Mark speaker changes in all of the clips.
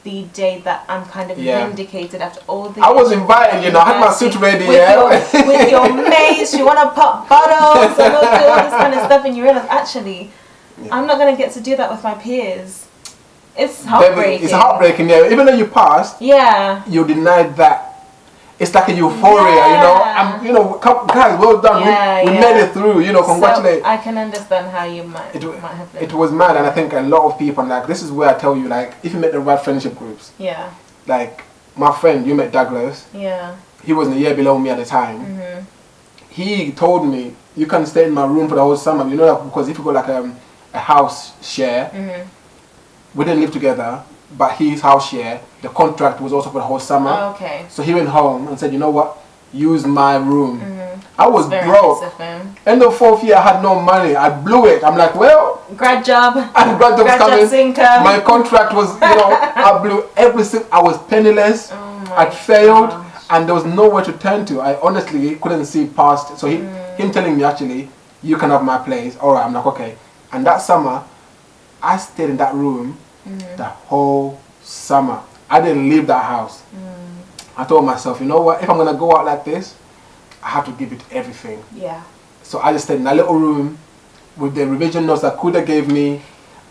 Speaker 1: the day that I'm kind of vindicated after all the...
Speaker 2: I was invited, you know, I had my suit ready,
Speaker 1: with your mates, you want to pop bottles and all this kind of stuff, and you realise, actually, I'm not going to get to do that with my peers. It's heartbreaking.
Speaker 2: It's heartbreaking, yeah. Even though you passed, you denied that. It's like a euphoria, you know. You know, guys, well done. We made it through. You know, congratulate.
Speaker 1: So I can understand how you might have been.
Speaker 2: It was mad, and I think a lot of people, like, this is where I tell you, like, if you make the right friendship groups. Yeah. Like my friend, you met Douglas. Yeah. He was a year below me at the time. He told me, you can stay in my room for the whole summer. You know, like, because if you go like a house share, we didn't live together. But his house share, the contract was also for the whole summer.
Speaker 1: Oh, okay.
Speaker 2: So he went home and said, you know what, use my room. I was broke. End of 4th year, I had no money. I blew it. I'm like, well,
Speaker 1: grad job.
Speaker 2: And grad job's coming. My contract was, you know, I blew everything. I was penniless. I failed, and there was nowhere to turn to. I honestly couldn't see past. So him telling me, actually, you can have my place. All right, I'm like, okay. And that summer, I stayed in that room. The whole summer. I didn't leave that house. I told myself, you know what, if I'm going to go out like this, I have to give it everything. Yeah. So I just stayed in that little room with the revision notes that Kuda gave me.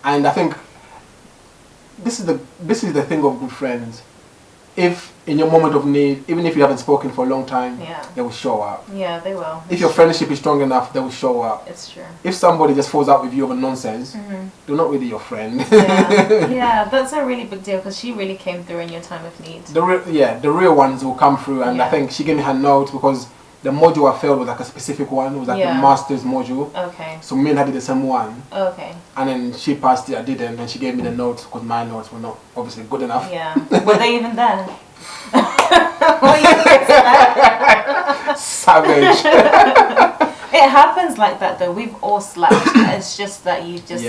Speaker 2: And I think this is the thing of good friends. If in your moment of need, even if you haven't spoken for a long time, they will show up.
Speaker 1: Yeah, they will.
Speaker 2: If your friendship is strong enough, they will show up.
Speaker 1: It's true.
Speaker 2: If somebody just falls out with you over nonsense, they're not really your friend.
Speaker 1: Yeah, that's a really big deal because she really came through in your time of need.
Speaker 2: The real ones will come through, and I think she gave me her notes because the module I failed was like a specific one. It was like the master's module. Okay. So me and her did the same one. Okay. And then she passed it, I didn't, and she gave me the notes because my notes were not obviously good enough.
Speaker 1: Yeah. Were they even there?
Speaker 2: Savage.
Speaker 1: It happens like that though. We've all slept. It's just that you just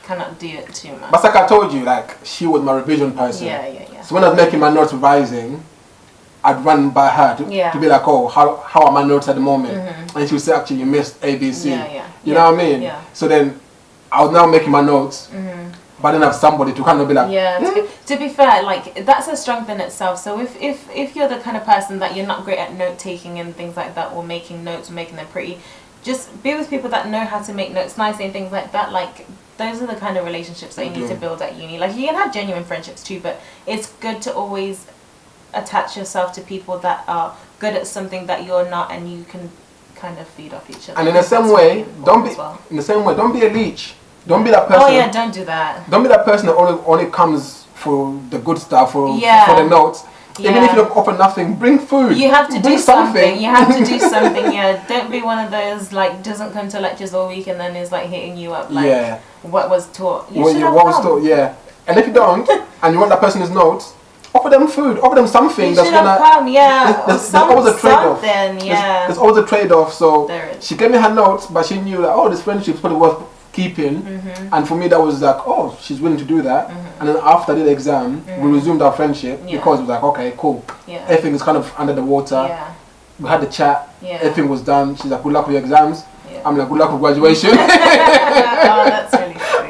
Speaker 1: cannot do it too much.
Speaker 2: But like I told you, like she was my revision person. Yeah. So when I was making my notes revising, I'd run by her to be like, oh, how are my notes at the moment? And she would say, actually, you missed A, B, C. You know what I mean? Yeah. So then I was now making my notes. But I didn't have somebody to kind of be like...
Speaker 1: Yeah, to be fair, like, that's a strength in itself. So if you're the kind of person that you're not great at note-taking and things like that, or making notes, or making them pretty, just be with people that know how to make notes nicely and things like that. Like, those are the kind of relationships that you need to build at uni. Like, you can have genuine friendships too, but it's good to always attach yourself to people that are good at something that you're not, and you can kind of feed off each other.
Speaker 2: And in the same way, don't be a leech. Don't be that person.
Speaker 1: Oh yeah, don't do that.
Speaker 2: Don't be that person that only comes for the good stuff, for the notes. Even if you don't offer nothing, bring food.
Speaker 1: You have to do something. You have to do something. Yeah, don't be one of those like doesn't come to lectures all week and then is like hitting you up like what was taught.
Speaker 2: What was taught. Yeah, and if you don't, and you want that person's notes, offer them food. Offer them something that's gonna come. Yeah, there's always a trade-off. There's always a trade-off. So she gave me her notes, but she knew that this friendship's probably worth keeping, and for me that was like, oh, she's willing to do that. And then after I did the exam, we resumed our friendship because it was like, okay, cool, everything is kind of under the water. We had the chat, everything was done. She's like, good luck with your exams. I'm like, good luck with graduation.
Speaker 1: Oh, that's